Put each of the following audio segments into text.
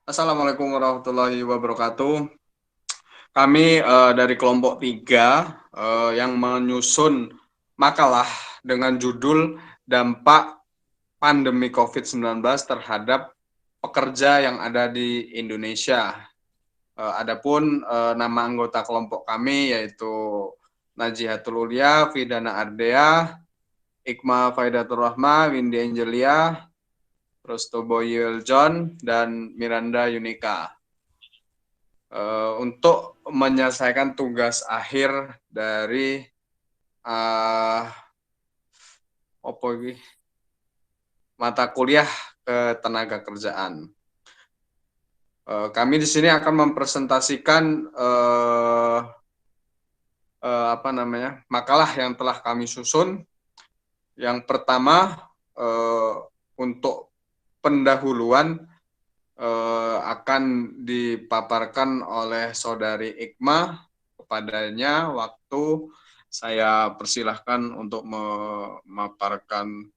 Assalamualaikum warahmatullahi wabarakatuh. Kami dari kelompok 3 yang menyusun makalah dengan judul Dampak Pandemi COVID-19 terhadap pekerja yang ada di Indonesia. Adapun nama anggota kelompok kami yaitu Najihatul Ulia, Vidana Ardea, Ikma Faidatur Rahma, Windy Angelia, terus Toboyil John, dan Miranda Yunika. Untuk menyelesaikan tugas akhir dari mata kuliah ketenaga kerjaan. Kami di sini akan mempresentasikan makalah yang telah kami susun. Yang pertama, untuk pendahuluan akan dipaparkan oleh Saudari Ikma. Kepadanya waktu saya persilahkan untuk memaparkan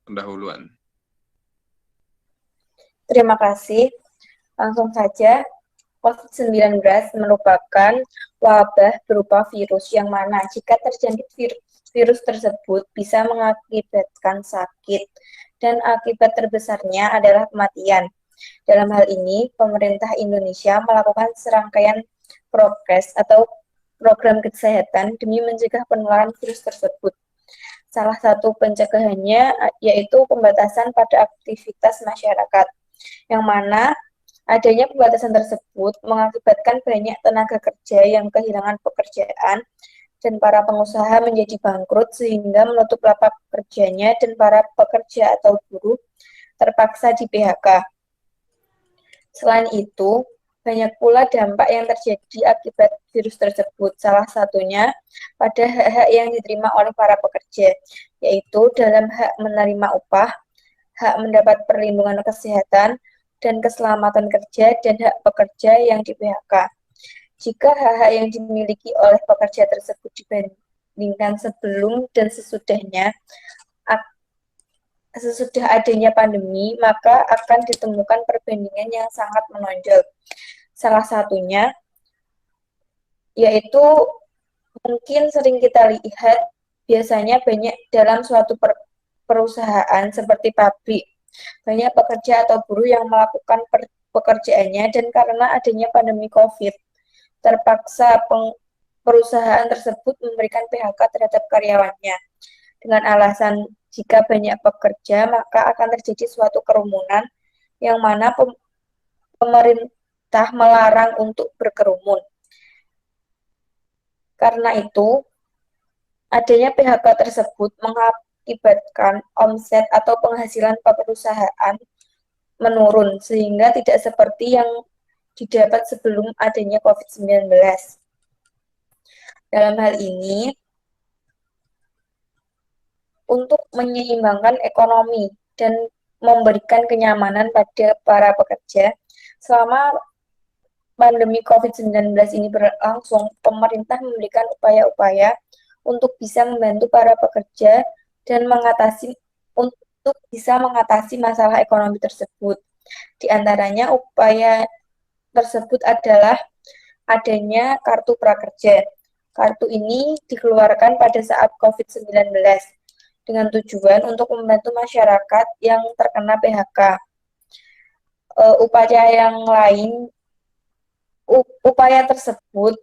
pendahuluan. Terima kasih. Langsung saja, COVID-19 merupakan wabah berupa virus yang mana jika terjangkit virus tersebut bisa mengakibatkan sakit dan akibat terbesarnya adalah kematian. Dalam hal ini, pemerintah Indonesia melakukan serangkaian progres atau program kesehatan demi mencegah penularan virus tersebut. Salah satu pencegahannya yaitu pembatasan pada aktivitas masyarakat, yang mana adanya pembatasan tersebut mengakibatkan banyak tenaga kerja yang kehilangan pekerjaan dan para pengusaha menjadi bangkrut sehingga menutup lapak kerjanya dan para pekerja atau buruh terpaksa di PHK. Selain itu, banyak pula dampak yang terjadi akibat virus tersebut. Salah satunya pada hak-hak yang diterima oleh para pekerja, yaitu dalam hak menerima upah, hak mendapat perlindungan kesehatan dan keselamatan kerja, dan hak pekerja yang di PHK. Jika hak-hak yang dimiliki oleh pekerja tersebut dibandingkan sebelum dan sesudahnya, sesudah adanya pandemi, maka akan ditemukan perbandingan yang sangat menonjol. Salah satunya yaitu mungkin sering kita lihat biasanya banyak dalam suatu perusahaan seperti pabrik, banyak pekerja atau buruh yang melakukan pekerjaannya dan karena adanya pandemi COVID, terpaksa perusahaan tersebut memberikan PHK terhadap karyawannya dengan alasan jika banyak pekerja maka akan terjadi suatu kerumunan yang mana pemerintah melarang untuk berkerumun. Karena itu, adanya PHK tersebut mengakibatkan omset atau penghasilan perusahaan menurun sehingga tidak seperti yang didapat sebelum adanya COVID-19. Dalam hal ini, untuk menyeimbangkan ekonomi dan memberikan kenyamanan pada para pekerja, selama pandemi COVID-19 ini berlangsung, pemerintah memberikan upaya-upaya untuk bisa membantu para pekerja dan untuk bisa mengatasi masalah ekonomi tersebut. Di antaranya upaya tersebut adalah adanya kartu prakerja. Kartu ini dikeluarkan pada saat COVID-19 dengan tujuan untuk membantu masyarakat yang terkena PHK. Upaya tersebut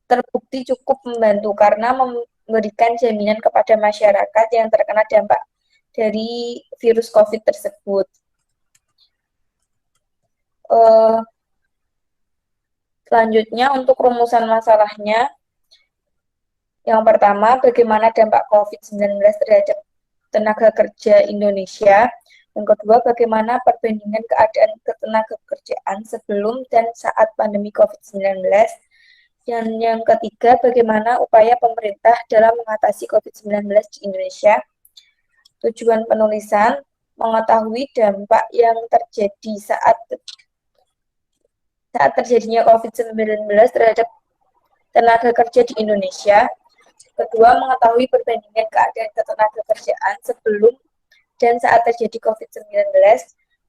terbukti cukup membantu karena memberikan jaminan kepada masyarakat yang terkena dampak dari virus COVID tersebut. Selanjutnya, untuk rumusan masalahnya, yang pertama, bagaimana dampak COVID-19 terhadap tenaga kerja Indonesia. Yang kedua, bagaimana perbandingan keadaan ketenagakerjaan sebelum dan saat pandemi COVID-19. Dan yang ketiga, bagaimana upaya pemerintah dalam mengatasi COVID-19 di Indonesia. Tujuan penulisan, mengetahui dampak yang terjadi saat terjadinya COVID-19 terhadap tenaga kerja di Indonesia. Kedua, mengetahui perbandingan keadaan ketenagakerjaan sebelum dan saat terjadi COVID-19.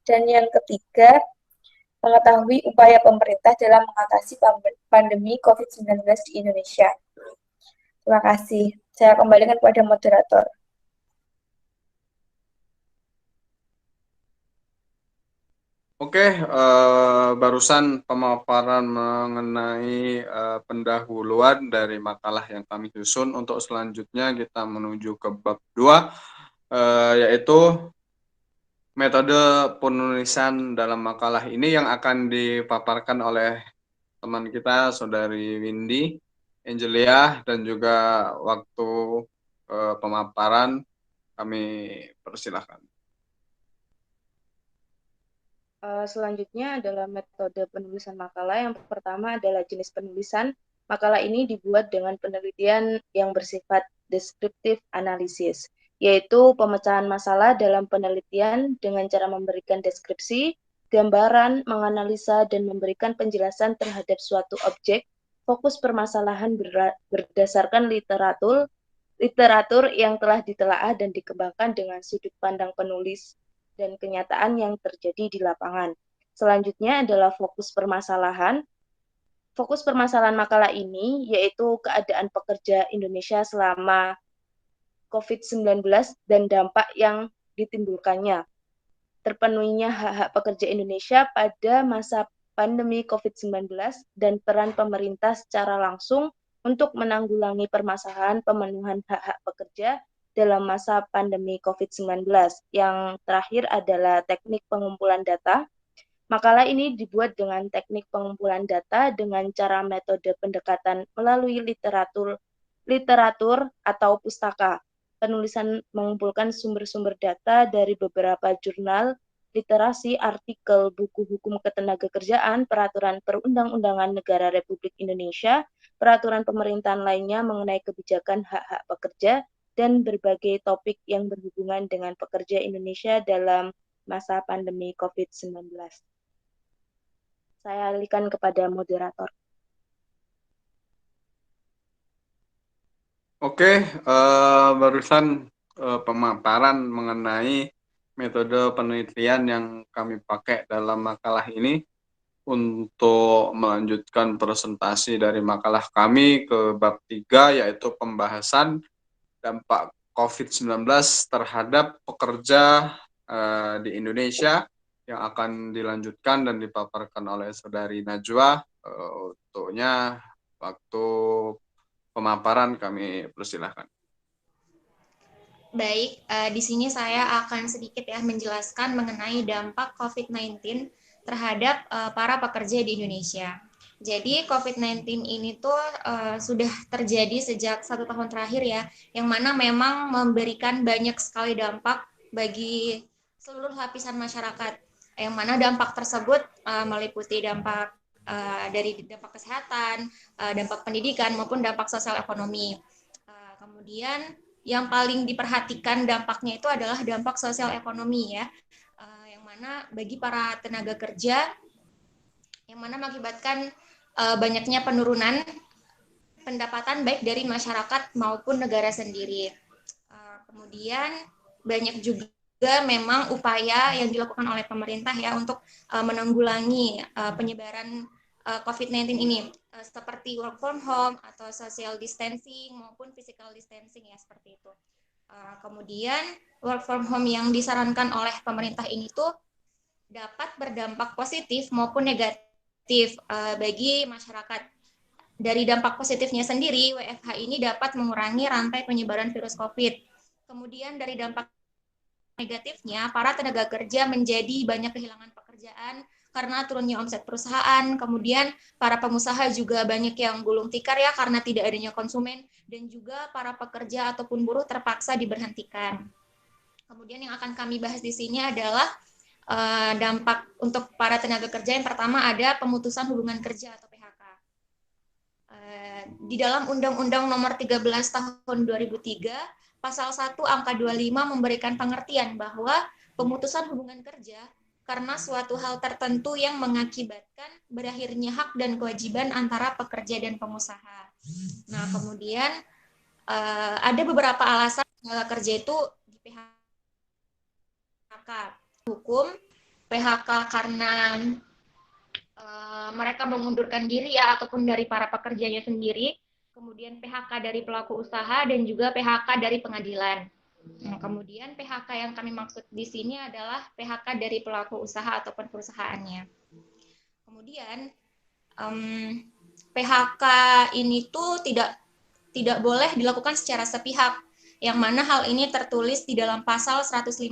Dan yang ketiga, mengetahui upaya pemerintah dalam mengatasi pandemi COVID-19 di Indonesia. Terima kasih. Saya kembalikan kepada moderator. Oke, barusan pemaparan mengenai pendahuluan dari makalah yang kami susun. Untuk selanjutnya kita menuju ke bab 2, yaitu metode penulisan dalam makalah ini yang akan dipaparkan oleh teman kita, Saudari Windy, Angelia, dan juga waktu pemaparan kami persilahkan. Selanjutnya adalah metode penulisan makalah. Yang pertama adalah jenis penulisan. Makalah ini dibuat dengan penelitian yang bersifat deskriptif analisis, yaitu pemecahan masalah dalam penelitian dengan cara memberikan deskripsi, gambaran, menganalisa, dan memberikan penjelasan terhadap suatu objek. Fokus permasalahan berdasarkan literatur yang telah ditelaah dan dikembangkan dengan sudut pandang penulis dan kenyataan yang terjadi di lapangan. Selanjutnya adalah fokus permasalahan. Fokus permasalahan makalah ini yaitu keadaan pekerja Indonesia selama COVID-19 dan dampak yang ditimbulkannya. Terpenuhinya hak-hak pekerja Indonesia pada masa pandemi COVID-19 dan peran pemerintah secara langsung untuk menanggulangi permasalahan pemenuhan hak-hak pekerja dalam masa pandemi COVID-19. Yang terakhir adalah teknik pengumpulan data. Makalah ini dibuat dengan teknik pengumpulan data dengan cara metode pendekatan melalui literatur atau pustaka. Penulisan mengumpulkan sumber-sumber data dari beberapa jurnal, literasi, artikel, buku hukum ketenagakerjaan, peraturan perundang-undangan negara Republik Indonesia, peraturan pemerintahan lainnya mengenai kebijakan hak-hak pekerja, dan berbagai topik yang berhubungan dengan pekerja Indonesia dalam masa pandemi COVID-19. Saya alihkan kepada moderator. Oke, barusan pemaparan mengenai metode penelitian yang kami pakai dalam makalah ini. Untuk melanjutkan presentasi dari makalah kami ke bab 3, yaitu pembahasan dampak COVID-19 terhadap pekerja di Indonesia, yang akan dilanjutkan dan dipaparkan oleh Saudari Najwa. Untuknya waktu pemaparan kami persilahkan. Baik, di sini saya akan sedikit menjelaskan mengenai dampak COVID-19 terhadap para pekerja di Indonesia. Jadi COVID-19 ini tuh sudah terjadi sejak 1 tahun terakhir yang mana memang memberikan banyak sekali dampak bagi seluruh lapisan masyarakat. Yang mana dampak tersebut meliputi dampak dari dampak kesehatan, dampak pendidikan maupun dampak sosial ekonomi. Kemudian yang paling diperhatikan dampaknya itu adalah dampak sosial ekonomi yang mana bagi para tenaga kerja yang mana mengakibatkan banyaknya penurunan pendapatan baik dari masyarakat maupun negara sendiri. Kemudian banyak juga memang upaya yang dilakukan oleh pemerintah untuk menanggulangi penyebaran COVID-19 ini, seperti work from home atau social distancing maupun physical distancing seperti itu. Kemudian work from home yang disarankan oleh pemerintah ini tuh dapat berdampak positif maupun negatif bagi masyarakat. Dari dampak positifnya sendiri, WFH ini dapat mengurangi rantai penyebaran virus COVID. Kemudian dari dampak negatifnya, para tenaga kerja menjadi banyak kehilangan pekerjaan karena turunnya omset perusahaan. Kemudian para pengusaha juga banyak yang gulung tikar karena tidak adanya konsumen, dan juga para pekerja ataupun buruh terpaksa diberhentikan. Kemudian yang akan kami bahas di sini adalah dampak untuk para tenaga kerja. Yang pertama ada pemutusan hubungan kerja atau PHK. Di dalam Undang-Undang Nomor 13 Tahun 2003, Pasal 1 Angka 25 memberikan pengertian bahwa pemutusan hubungan kerja karena suatu hal tertentu yang mengakibatkan berakhirnya hak dan kewajiban antara pekerja dan pengusaha. Nah, kemudian ada beberapa alasan tenaga kerja itu di PHK. Hukum PHK karena mereka mengundurkan diri ya, ataupun dari para pekerjanya sendiri, kemudian PHK dari pelaku usaha, dan juga PHK dari pengadilan. Nah, kemudian PHK yang kami maksud di sini adalah PHK dari pelaku usaha ataupun perusahaannya. Kemudian PHK ini tuh tidak boleh dilakukan secara sepihak, yang mana hal ini tertulis di dalam pasal 151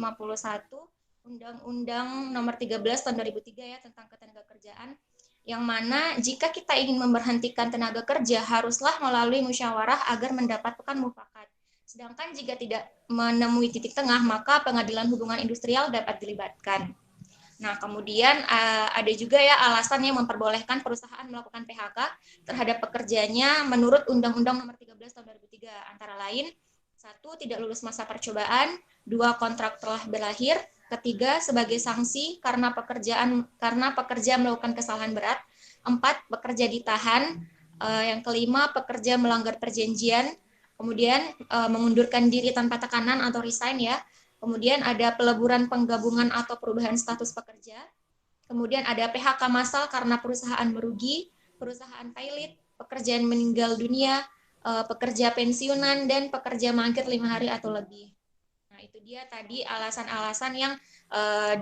Undang-Undang Nomor 13 Tahun 2003 ya, tentang ketenagakerjaan, yang mana jika kita ingin memberhentikan tenaga kerja haruslah melalui musyawarah agar mendapatkan mufakat. Sedangkan jika tidak menemui titik tengah, maka pengadilan hubungan industrial dapat dilibatkan. Nah, kemudian ada juga ya alasan yang memperbolehkan perusahaan melakukan PHK terhadap pekerjanya menurut Undang-Undang Nomor 13 Tahun 2003, antara lain 1. Tidak lulus masa percobaan, 2. Kontrak telah berakhir, ketiga sebagai sanksi karena pekerja melakukan kesalahan berat, 4. Pekerja ditahan, yang kelima pekerja melanggar perjanjian, kemudian mengundurkan diri tanpa tekanan atau resign ya. Kemudian ada peleburan penggabungan atau perubahan status pekerja. Kemudian ada PHK massal karena perusahaan merugi, perusahaan pilot, pekerjaan meninggal dunia, pekerja pensiunan, dan pekerja mangkir 5 hari atau lebih. Nah, itu dia tadi alasan-alasan yang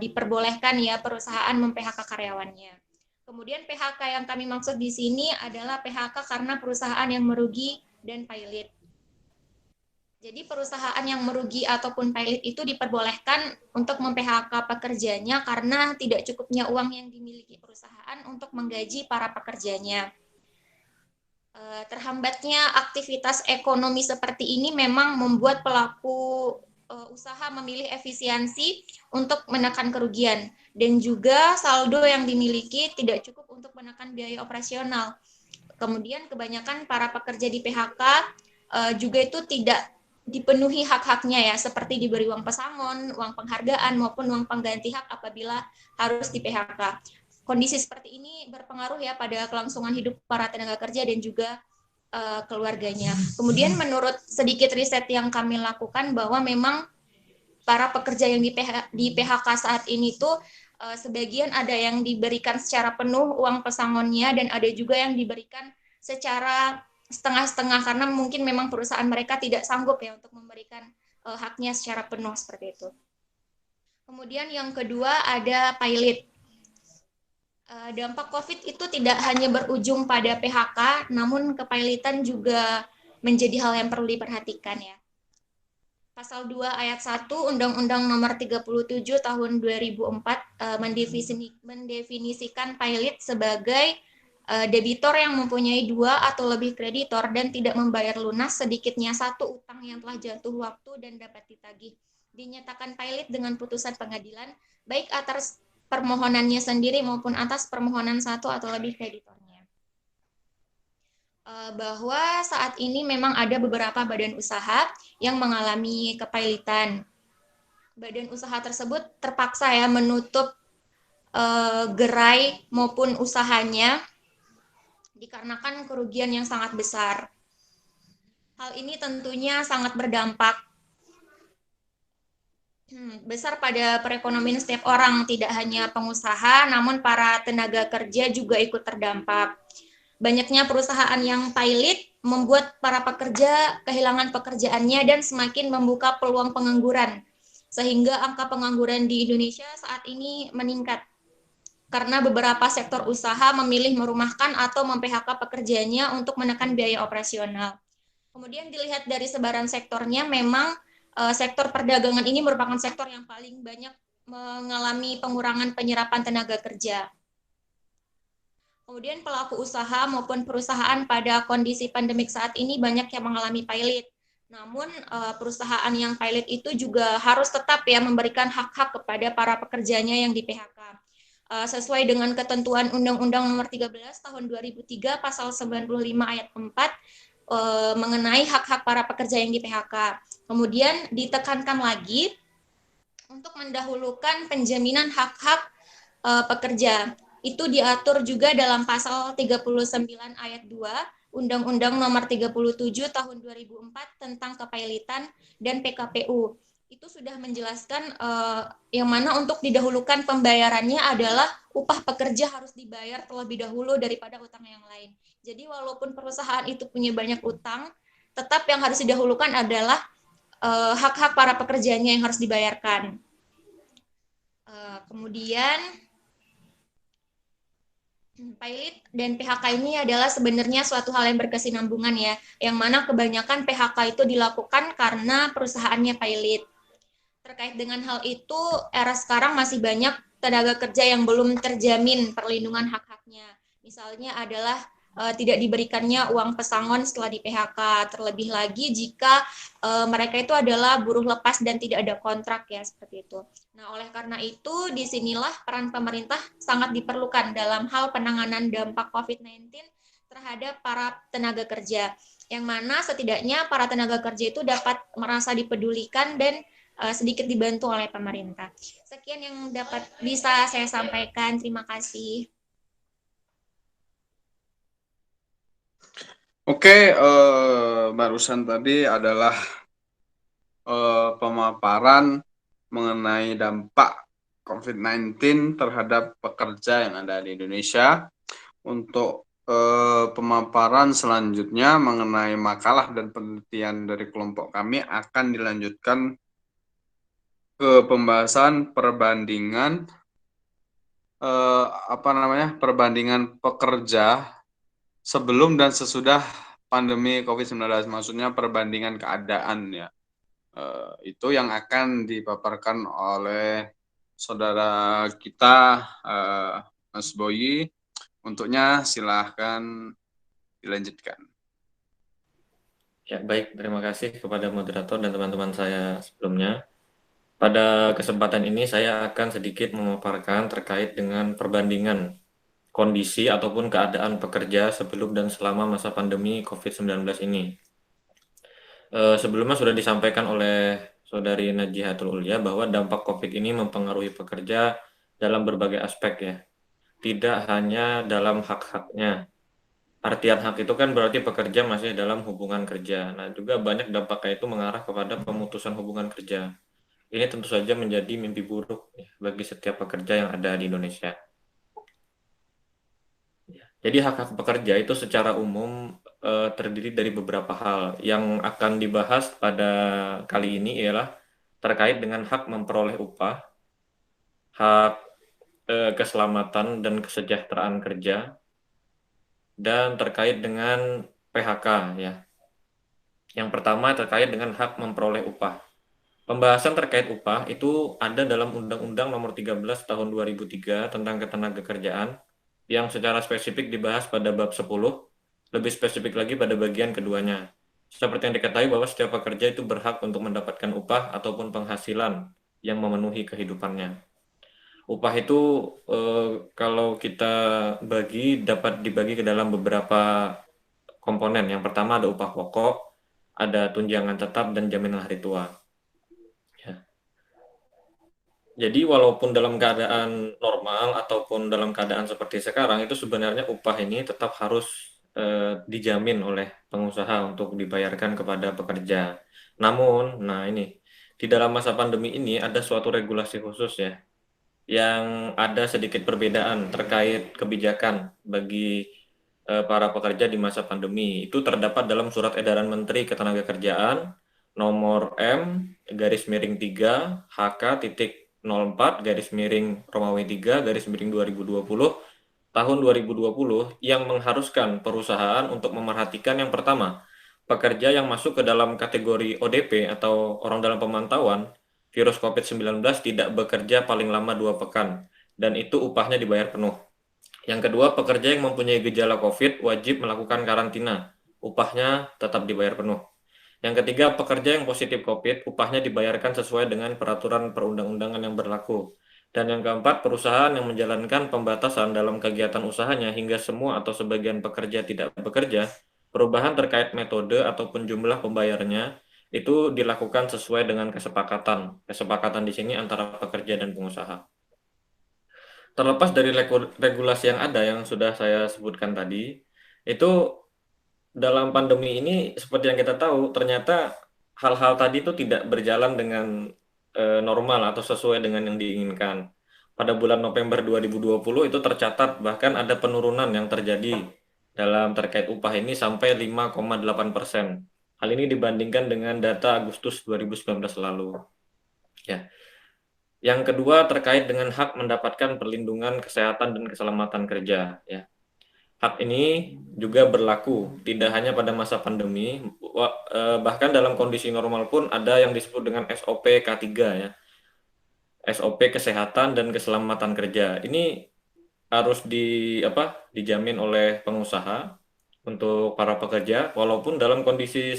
diperbolehkan ya perusahaan mem-PHK karyawannya. Kemudian PHK yang kami maksud di sini adalah PHK karena perusahaan yang merugi dan pilot. Jadi perusahaan yang merugi ataupun pilot itu diperbolehkan untuk mem-PHK pekerjanya karena tidak cukupnya uang yang dimiliki perusahaan untuk menggaji para pekerjanya. Terhambatnya aktivitas ekonomi seperti ini memang membuat pelaku usaha memilih efisiensi untuk menekan kerugian, dan juga saldo yang dimiliki tidak cukup untuk menekan biaya operasional. Kemudian kebanyakan para pekerja di PHK juga itu tidak dipenuhi hak-haknya ya, seperti diberi uang pesangon, uang penghargaan, maupun uang pengganti hak apabila harus di PHK. Kondisi seperti ini berpengaruh ya pada kelangsungan hidup para tenaga kerja dan juga keluarganya. Kemudian menurut sedikit riset yang kami lakukan bahwa memang para pekerja yang di PHK saat ini tuh sebagian ada yang diberikan secara penuh uang pesangonnya, dan ada juga yang diberikan secara setengah-setengah karena mungkin memang perusahaan mereka tidak sanggup ya untuk memberikan haknya secara penuh seperti itu. Kemudian yang kedua ada pilot. Dampak COVID itu tidak hanya berujung pada PHK, namun kepilotan juga menjadi hal yang perlu diperhatikan ya. Pasal 2 ayat 1 Undang-Undang Nomor 37 Tahun 2004 mendefinisikan pilot sebagai debitor yang mempunyai 2 atau lebih kreditor dan tidak membayar lunas sedikitnya 1 utang yang telah jatuh waktu dan dapat ditagih. Dinyatakan pilot dengan putusan pengadilan, baik atas permohonannya sendiri maupun atas permohonan 1 atau lebih kreditornya. Bahwa saat ini memang ada beberapa badan usaha yang mengalami kepailitan. Badan usaha tersebut terpaksa ya menutup gerai maupun usahanya dikarenakan kerugian yang sangat besar. Hal ini tentunya sangat berdampak besar pada perekonomian setiap orang, tidak hanya pengusaha, namun para tenaga kerja juga ikut terdampak. Banyaknya perusahaan yang pilot membuat para pekerja kehilangan pekerjaannya dan semakin membuka peluang pengangguran, sehingga angka pengangguran di Indonesia saat ini meningkat karena beberapa sektor usaha memilih merumahkan atau mem-PHK pekerjanya untuk menekan biaya operasional. Kemudian dilihat dari sebaran sektornya, memang sektor perdagangan ini merupakan sektor yang paling banyak mengalami pengurangan penyerapan tenaga kerja. Kemudian pelaku usaha maupun perusahaan pada kondisi pandemik saat ini banyak yang mengalami pilot. Namun perusahaan yang pilot itu juga harus tetap ya memberikan hak-hak kepada para pekerjanya yang di PHK. Sesuai dengan ketentuan Undang-Undang Nomor 13 Tahun 2003 Pasal 95 Ayat 4 mengenai hak-hak para pekerja yang di PHK. Kemudian ditekankan lagi untuk mendahulukan penjaminan hak-hak pekerja. Itu diatur juga dalam pasal 39 ayat 2 Undang-Undang Nomor 37 Tahun 2004 tentang kepailitan dan PKPU. itu sudah menjelaskan yang mana untuk didahulukan pembayarannya adalah upah pekerja harus dibayar terlebih dahulu daripada utang yang lain. Jadi walaupun perusahaan itu punya banyak utang, tetap yang harus didahulukan adalah hak-hak para pekerjanya yang harus dibayarkan. Kemudian pilot dan PHK ini adalah sebenarnya suatu hal yang berkesinambungan ya, yang mana kebanyakan PHK itu dilakukan karena perusahaannya pilot. Terkait dengan hal itu, era sekarang masih banyak tenaga kerja yang belum terjamin perlindungan hak-haknya. Misalnya adalah tidak diberikannya uang pesangon setelah di PHK, terlebih lagi jika mereka itu adalah buruh lepas dan tidak ada kontrak ya, seperti itu. Nah, oleh karena itu, disinilah peran pemerintah sangat diperlukan dalam hal penanganan dampak COVID-19 terhadap para tenaga kerja, yang mana setidaknya para tenaga kerja itu dapat merasa dipedulikan dan sedikit dibantu oleh pemerintah. Sekian yang dapat bisa saya sampaikan. Terima kasih. Oke, barusan tadi adalah pemaparan mengenai dampak COVID-19 terhadap pekerja yang ada di Indonesia. Untuk pemaparan selanjutnya mengenai makalah dan penelitian dari kelompok kami akan dilanjutkan ke pembahasan perbandingan perbandingan pekerja sebelum dan sesudah pandemi COVID-19, maksudnya perbandingan keadaan ya. Itu yang akan dipaparkan oleh saudara kita Mas Boyi. Untuknya silahkan dilanjutkan. Ya, baik. Terima kasih kepada moderator dan teman-teman saya sebelumnya. Pada kesempatan ini saya akan sedikit memaparkan terkait dengan perbandingan kondisi ataupun keadaan pekerja sebelum dan selama masa pandemi COVID-19 ini. Sebelumnya sudah disampaikan oleh Saudari Najihatul Ulia bahwa dampak COVID ini mempengaruhi pekerja dalam berbagai aspek ya. Tidak hanya dalam hak-haknya. Artian hak itu kan berarti pekerja masih dalam hubungan kerja. Nah, juga banyak dampaknya itu mengarah kepada pemutusan hubungan kerja. Ini tentu saja menjadi mimpi buruk ya, bagi setiap pekerja yang ada di Indonesia. Jadi hak-hak pekerja itu secara umum terdiri dari beberapa hal. Yang akan dibahas pada kali ini ialah terkait dengan hak memperoleh upah, hak keselamatan dan kesejahteraan kerja, dan terkait dengan PHK ya. Yang pertama terkait dengan hak memperoleh upah. Pembahasan terkait upah itu ada dalam Undang-Undang Nomor 13 Tahun 2003 tentang Ketenagakerjaan yang secara spesifik dibahas pada bab 10, lebih spesifik lagi pada bagian keduanya. Seperti yang diketahui bahwa setiap pekerja itu berhak untuk mendapatkan upah ataupun penghasilan yang memenuhi kehidupannya. Upah itu kalau kita dapat dibagi ke dalam beberapa komponen. Yang pertama ada upah pokok, ada tunjangan tetap dan jaminan hari tua. Jadi walaupun dalam keadaan normal ataupun dalam keadaan seperti sekarang itu sebenarnya upah ini tetap harus dijamin oleh pengusaha untuk dibayarkan kepada pekerja. Namun, di dalam masa pandemi ini ada suatu regulasi khusus ya, yang ada sedikit perbedaan terkait kebijakan bagi para pekerja di masa pandemi. Itu terdapat dalam Surat Edaran Menteri Ketenagakerjaan nomor M/3 HK.04/Romawi 3/2020 tahun 2020 yang mengharuskan perusahaan untuk memerhatikan yang pertama, pekerja yang masuk ke dalam kategori ODP atau orang dalam pemantauan virus COVID-19 tidak bekerja paling lama 2 pekan dan itu upahnya dibayar penuh. Yang kedua, pekerja yang mempunyai gejala COVID wajib melakukan karantina, upahnya tetap dibayar penuh. Yang ketiga, pekerja yang positif COVID, upahnya dibayarkan sesuai dengan peraturan perundang-undangan yang berlaku. Dan yang keempat, perusahaan yang menjalankan pembatasan dalam kegiatan usahanya hingga semua atau sebagian pekerja tidak bekerja, perubahan terkait metode ataupun jumlah pembayarnya itu dilakukan sesuai dengan kesepakatan. Kesepakatan di sini antara pekerja dan pengusaha. Terlepas dari regulasi yang ada yang sudah saya sebutkan tadi, itu dalam pandemi ini seperti yang kita tahu ternyata hal-hal tadi itu tidak berjalan dengan normal atau sesuai dengan yang diinginkan. Pada bulan November 2020 itu tercatat bahkan ada penurunan yang terjadi dalam terkait upah ini sampai 5,8%. Hal ini dibandingkan dengan data Agustus 2019 lalu. Ya. Yang kedua terkait dengan hak mendapatkan perlindungan kesehatan dan keselamatan kerja. Ya. Hak ini juga berlaku tidak hanya pada masa pandemi, bahkan dalam kondisi normal pun ada yang disebut dengan SOP K3 ya. SOP kesehatan dan keselamatan kerja. Ini harus dijamin oleh pengusaha untuk para pekerja walaupun dalam kondisi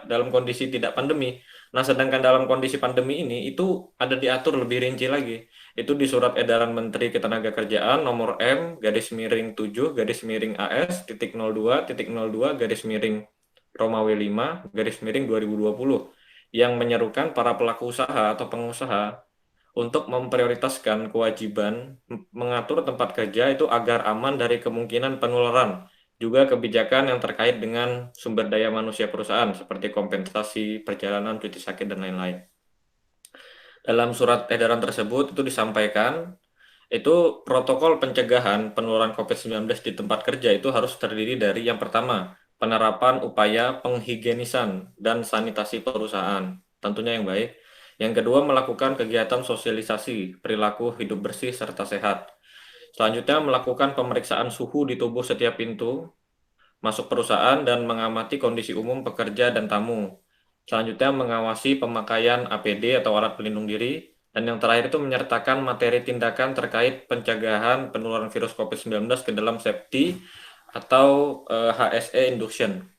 dalam kondisi tidak pandemi. Nah, sedangkan dalam kondisi pandemi ini itu ada diatur lebih rinci lagi. Itu di Surat Edaran Menteri Ketenagakerjaan nomor M/AS/02.02/Romawi 5/2020 yang menyerukan para pelaku usaha atau pengusaha untuk memprioritaskan kewajiban mengatur tempat kerja itu agar aman dari kemungkinan penularan, juga kebijakan yang terkait dengan sumber daya manusia perusahaan seperti kompensasi perjalanan, cuti sakit, dan lain-lain. Dalam surat edaran tersebut itu disampaikan itu protokol pencegahan penularan COVID-19 di tempat kerja itu harus terdiri dari yang pertama, penerapan upaya penghigienisan dan sanitasi perusahaan, tentunya yang baik. Yang kedua, melakukan kegiatan sosialisasi, perilaku hidup bersih serta sehat. Selanjutnya, melakukan pemeriksaan suhu di tubuh setiap pintu masuk perusahaan dan mengamati kondisi umum pekerja dan tamu. Selanjutnya, mengawasi pemakaian APD atau alat pelindung diri. Dan yang terakhir itu menyertakan materi tindakan terkait pencegahan penularan virus COVID-19 ke dalam safety atau HSE induction.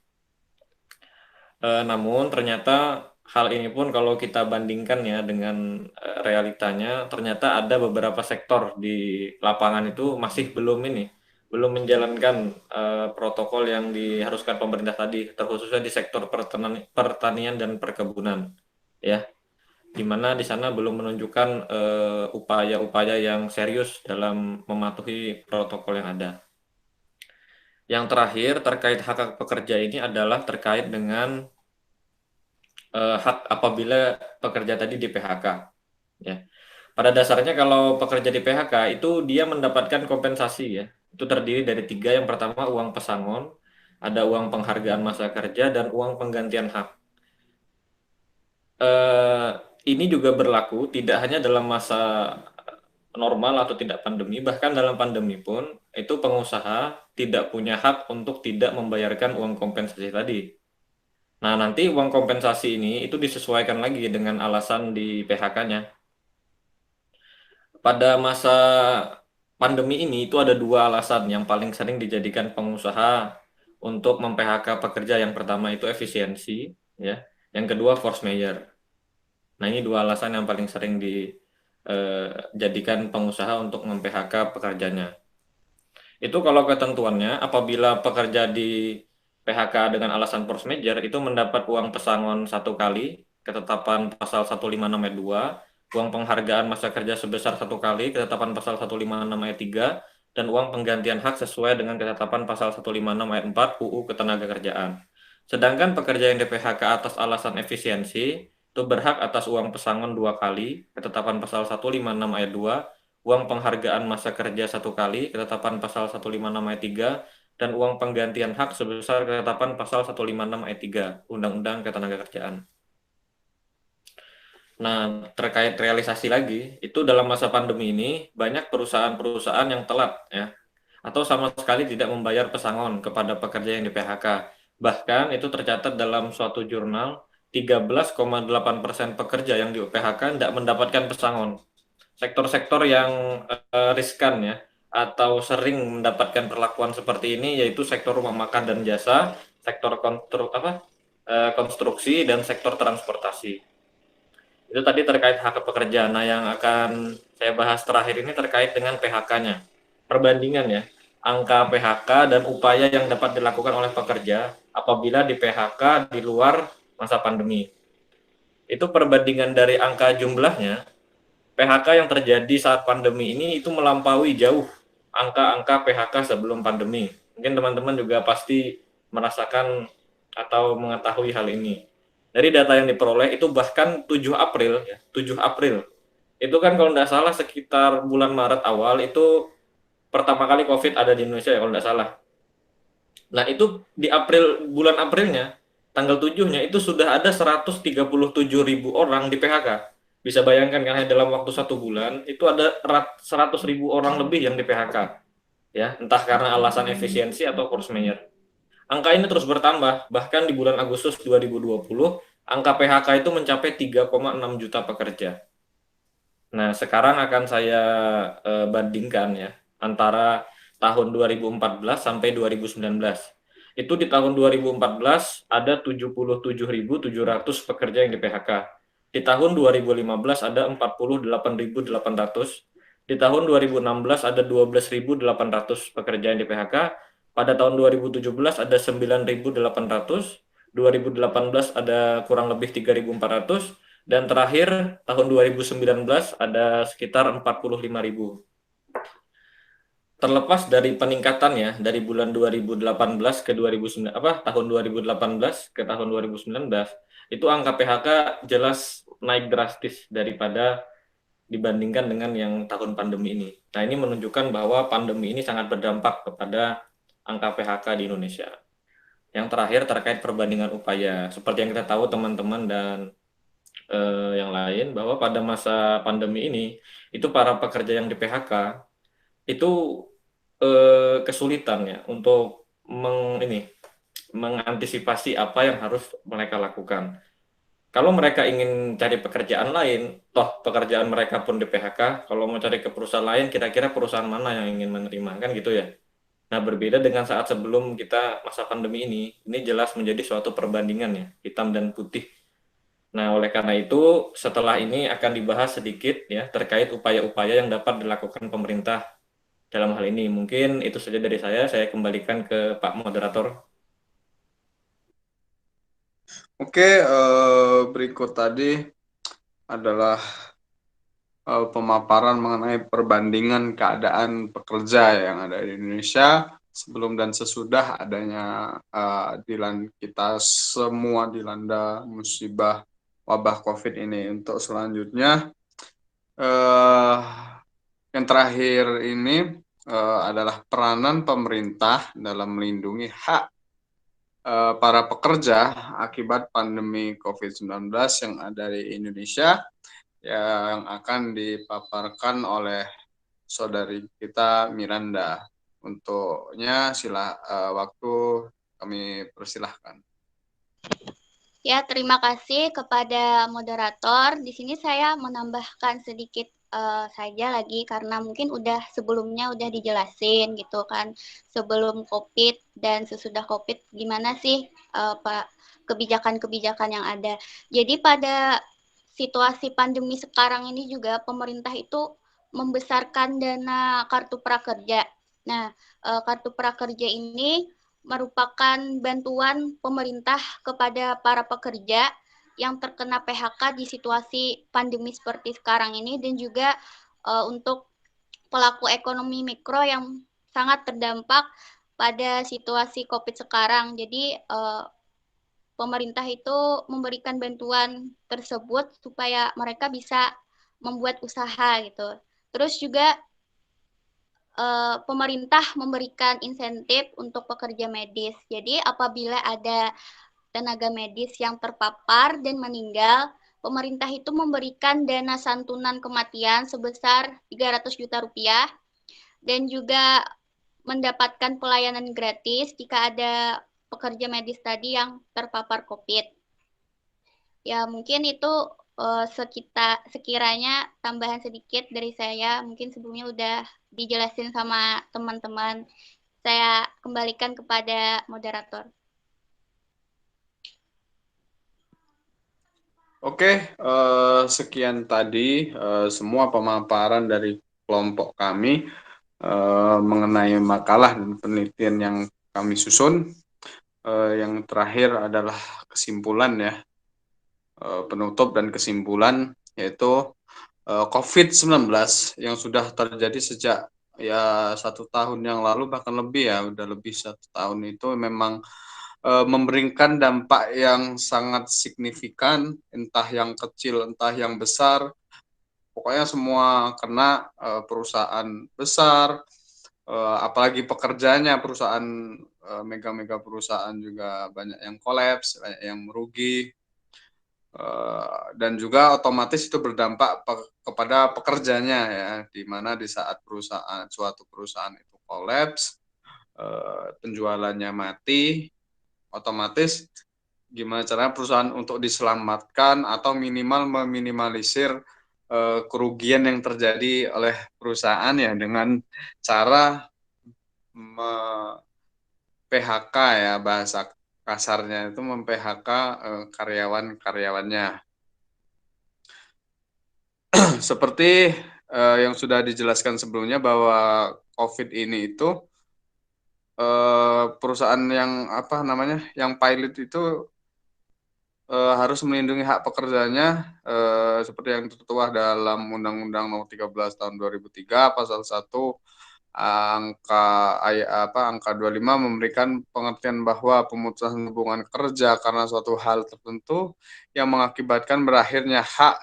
Namun ternyata hal ini pun kalau kita bandingkan ya dengan realitanya, ternyata ada beberapa sektor di lapangan itu masih belum menjalankan protokol yang diharuskan pemerintah tadi, terkhususnya di sektor pertanian dan perkebunan, ya, di mana di sana belum menunjukkan upaya-upaya yang serius dalam mematuhi protokol yang ada. Yang terakhir terkait hak pekerja ini adalah terkait dengan hak apabila pekerja tadi di PHK. Ya. Pada dasarnya kalau pekerja di PHK itu dia mendapatkan kompensasi ya. Itu terdiri dari 3. Yang pertama uang pesangon, ada uang penghargaan masa kerja, dan uang penggantian hak. Ini juga berlaku tidak hanya dalam masa normal atau tidak pandemi, bahkan dalam pandemi pun itu pengusaha tidak punya hak untuk tidak membayarkan uang kompensasi tadi. Nah, nanti uang kompensasi ini itu disesuaikan lagi dengan alasan di PHK-nya. Pada masa pandemi ini itu ada 2 alasan yang paling sering dijadikan pengusaha untuk mem-PHK pekerja. Yang pertama itu efisiensi, ya. Yang kedua force majeure. Nah, ini 2 alasan yang paling sering dijadikan pengusaha untuk mem-PHK pekerjanya. Itu kalau ketentuannya apabila pekerja di PHK dengan alasan force majeure itu mendapat uang pesangon 1 kali, ketetapan pasal 156 ayat 2, uang penghargaan masa kerja sebesar 1 kali, ketetapan pasal 156 ayat 3, dan uang penggantian hak sesuai dengan ketetapan pasal 156 ayat 4 UU Ketenagakerjaan. Sedangkan pekerja yang di PHK atas alasan efisiensi itu berhak atas uang pesangon 2 kali, ketetapan pasal 156 ayat 2, uang penghargaan masa kerja 1 kali, ketetapan pasal 156 ayat 3, dan uang penggantian hak sebesar ketetapan pasal 156 ayat 3 Undang-Undang Ketenagakerjaan. Nah, terkait realisasi lagi, itu dalam masa pandemi ini banyak perusahaan-perusahaan yang telat ya, atau sama sekali tidak membayar pesangon kepada pekerja yang di PHK. Bahkan itu tercatat dalam suatu jurnal 13,8% pekerja yang di PHK tidak mendapatkan pesangon. Sektor-sektor yang riskan ya, atau sering mendapatkan perlakuan seperti ini yaitu sektor rumah makan dan jasa, sektor konstruksi, dan sektor transportasi. Itu tadi terkait hak pekerja. Nah, yang akan saya bahas terakhir ini terkait dengan PHK-nya. Perbandingan ya, angka PHK dan upaya yang dapat dilakukan oleh pekerja apabila di PHK di luar masa pandemi. Itu perbandingan dari angka jumlahnya, PHK yang terjadi saat pandemi ini itu melampaui jauh angka-angka PHK sebelum pandemi. Mungkin teman-teman juga pasti merasakan atau mengetahui hal ini. Dari data yang diperoleh itu bahkan 7 April ya, 7 April. Itu kan kalau tidak salah sekitar bulan Maret awal itu pertama kali COVID ada di Indonesia ya kalau tidak salah. Nah, itu di bulan Aprilnya, tanggal 7-nya itu sudah ada 137.000 orang di PHK. Bisa bayangkan kan dalam waktu 1 bulan itu ada 100.000 orang lebih yang di PHK. Ya, entah karena alasan efisiensi atau force majeure. Angka ini terus bertambah, bahkan di bulan Agustus 2020, angka PHK itu mencapai 3,6 juta pekerja. Nah, sekarang akan saya bandingkan ya, antara tahun 2014 sampai 2019. Itu di tahun 2014 ada 77.700 pekerja yang di PHK. Di tahun 2015 ada 48.800. Di tahun 2016 ada 12.800 pekerja yang di PHK. Pada tahun 2017 ada 9.800. 2018 ada kurang lebih 3.400. Dan terakhir tahun 2019 ada sekitar 45.000. Terlepas dari peningkatannya dari bulan 2018 ke 2019 tahun 2018 ke tahun 2019 itu angka PHK jelas naik drastis daripada dibandingkan dengan yang tahun pandemi ini. Nah, ini menunjukkan bahwa pandemi ini sangat berdampak kepada angka PHK di Indonesia. Yang terakhir terkait perbandingan upaya, seperti yang kita tahu teman-teman dan yang lain, bahwa pada masa pandemi ini itu para pekerja yang di PHK itu kesulitan ya untuk mengantisipasi apa yang harus mereka lakukan. Kalau mereka ingin cari pekerjaan lain, toh pekerjaan mereka pun di PHK, kalau mau cari ke perusahaan lain, kira-kira perusahaan mana yang ingin menerima, kan gitu ya. Nah, berbeda dengan saat sebelum kita masa pandemi ini jelas menjadi suatu perbandingan ya, hitam dan putih. Nah, oleh karena itu, setelah ini akan dibahas sedikit ya terkait upaya-upaya yang dapat dilakukan pemerintah dalam hal ini. Mungkin itu saja dari saya kembalikan ke Pak Moderator. Oke, berikut tadi adalah pemaparan mengenai perbandingan keadaan pekerja yang ada di Indonesia sebelum dan sesudah adanya kita semua dilanda musibah wabah COVID ini. Untuk selanjutnya, yang terakhir ini adalah peranan pemerintah dalam melindungi hak para pekerja akibat pandemi COVID-19 yang ada di Indonesia, yang akan dipaparkan oleh saudari kita Miranda. Untuknya waktu kami persilahkan. Ya, terima kasih kepada moderator. Di sini saya menambahkan sedikit saja lagi karena mungkin sebelumnya udah dijelasin gitu kan, sebelum COVID dan sesudah COVID gimana sih Pak kebijakan-kebijakan yang ada. Jadi pada situasi pandemi sekarang ini juga pemerintah itu membesarkan dana kartu prakerja. Nah, kartu prakerja ini merupakan bantuan pemerintah kepada para pekerja yang terkena PHK di situasi pandemi seperti sekarang ini, dan juga untuk pelaku ekonomi mikro yang sangat terdampak pada situasi COVID sekarang. Jadi pemerintah itu memberikan bantuan tersebut supaya mereka bisa membuat usaha gitu. Terus juga pemerintah memberikan insentif untuk pekerja medis. Jadi apabila ada tenaga medis yang terpapar dan meninggal, pemerintah itu memberikan dana santunan kematian sebesar 300 juta rupiah dan juga mendapatkan pelayanan gratis jika ada pekerja medis tadi yang terpapar COVID. Ya, mungkin itu sekiranya tambahan sedikit dari saya. Mungkin sebelumnya udah dijelasin sama teman-teman. Saya kembalikan kepada moderator. Oke, sekian tadi semua pemaparan dari kelompok kami mengenai makalah dan penelitian yang kami susun. Yang terakhir adalah kesimpulan ya, penutup dan kesimpulan, yaitu COVID-19 yang sudah terjadi sejak ya 1 tahun yang lalu, bahkan lebih ya, udah lebih 1 tahun, itu memang memberikan dampak yang sangat signifikan, entah yang kecil, entah yang besar. Pokoknya semua kena, perusahaan besar, apalagi pekerjanya, perusahaan mega-mega perusahaan juga banyak yang kolaps, banyak yang merugi, dan juga otomatis itu berdampak kepada pekerjanya ya, di mana di saat suatu perusahaan itu kolaps, penjualannya mati, otomatis gimana caranya perusahaan untuk diselamatkan atau minimal meminimalisir kerugian yang terjadi oleh perusahaan ya dengan cara PHK ya, bahasa kasarnya itu mem-PHK karyawan-karyawannya. Seperti yang sudah dijelaskan sebelumnya bahwa COVID ini itu perusahaan yang yang pilot itu harus melindungi hak pekerjanya seperti yang tertuang dalam Undang-Undang Nomor 13 Tahun 2003 Pasal 1 angka 25 memberikan pengertian bahwa pemutusan hubungan kerja karena suatu hal tertentu yang mengakibatkan berakhirnya hak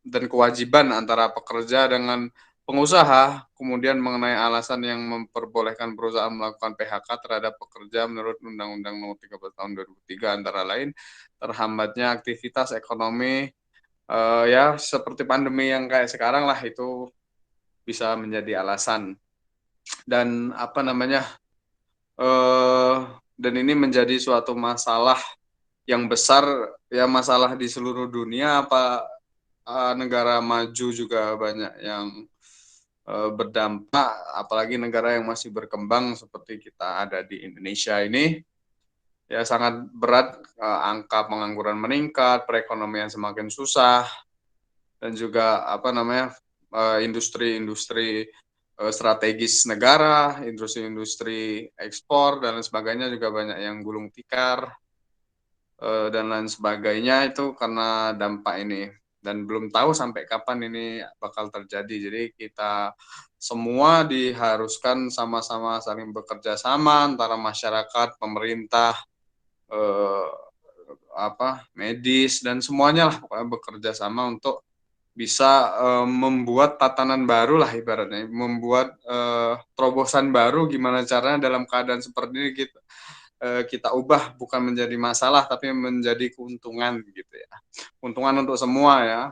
dan kewajiban antara pekerja dengan pengusaha, kemudian mengenai alasan yang memperbolehkan perusahaan melakukan PHK terhadap pekerja menurut Undang-Undang Nomor 13 Tahun 2003 antara lain terhambatnya aktivitas ekonomi, ya seperti pandemi yang kayak sekarang lah, itu bisa menjadi alasan. Dan dan ini menjadi suatu masalah yang besar ya, masalah di seluruh dunia, negara maju juga banyak yang berdampak, apalagi negara yang masih berkembang seperti kita ada di Indonesia ini ya sangat berat, angka pengangguran meningkat, perekonomian semakin susah, dan juga industri-industri strategis negara, industri-industri ekspor dan lain sebagainya juga banyak yang gulung tikar dan lain sebagainya, itu karena dampak ini. Dan belum tahu sampai kapan ini bakal terjadi. Jadi kita semua diharuskan sama-sama saling bekerja sama antara masyarakat, pemerintah, medis, dan semuanya lah pokoknya bekerja sama untuk bisa membuat tatanan baru lah, ibaratnya membuat terobosan baru gimana caranya dalam keadaan seperti ini kita ubah bukan menjadi masalah tapi menjadi keuntungan gitu ya. Keuntungan untuk semua ya,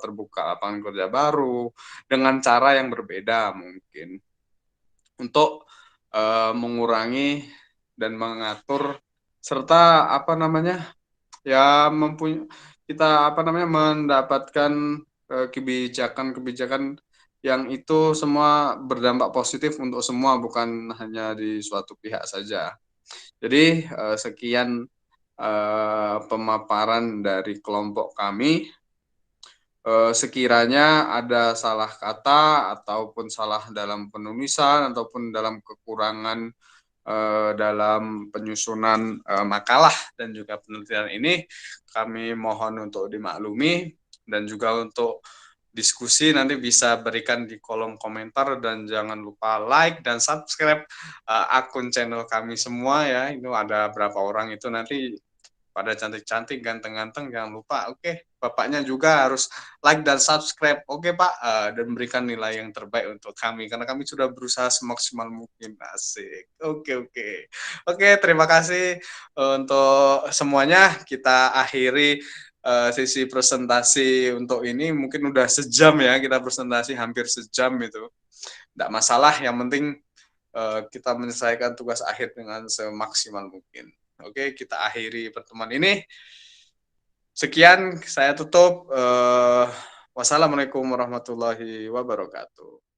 terbuka lapangan kerja baru dengan cara yang berbeda mungkin untuk mengurangi dan mengatur serta kita mendapatkan kebijakan-kebijakan yang itu semua berdampak positif untuk semua, bukan hanya di suatu pihak saja. Jadi sekian pemaparan dari kelompok kami. Sekiranya ada salah kata ataupun salah dalam penulisan ataupun dalam kekurangan dalam penyusunan makalah dan juga penelitian ini, kami mohon untuk dimaklumi, dan juga untuk diskusi nanti bisa berikan di kolom komentar, dan jangan lupa like dan subscribe akun channel kami semua ya. Itu ada berapa orang itu nanti pada cantik-cantik, ganteng-ganteng, jangan lupa. Oke, Bapaknya juga harus like dan subscribe. Oke Pak, dan berikan nilai yang terbaik untuk kami karena kami sudah berusaha semaksimal mungkin. Asik. Oke, terima kasih untuk semuanya. Kita akhiri sesi presentasi untuk ini. Mungkin udah sejam ya, kita presentasi hampir sejam itu. Tidak masalah, yang penting kita menyelesaikan tugas akhir dengan semaksimal mungkin. Oke, kita akhiri pertemuan ini. Sekian, saya tutup. Wassalamualaikum warahmatullahi wabarakatuh.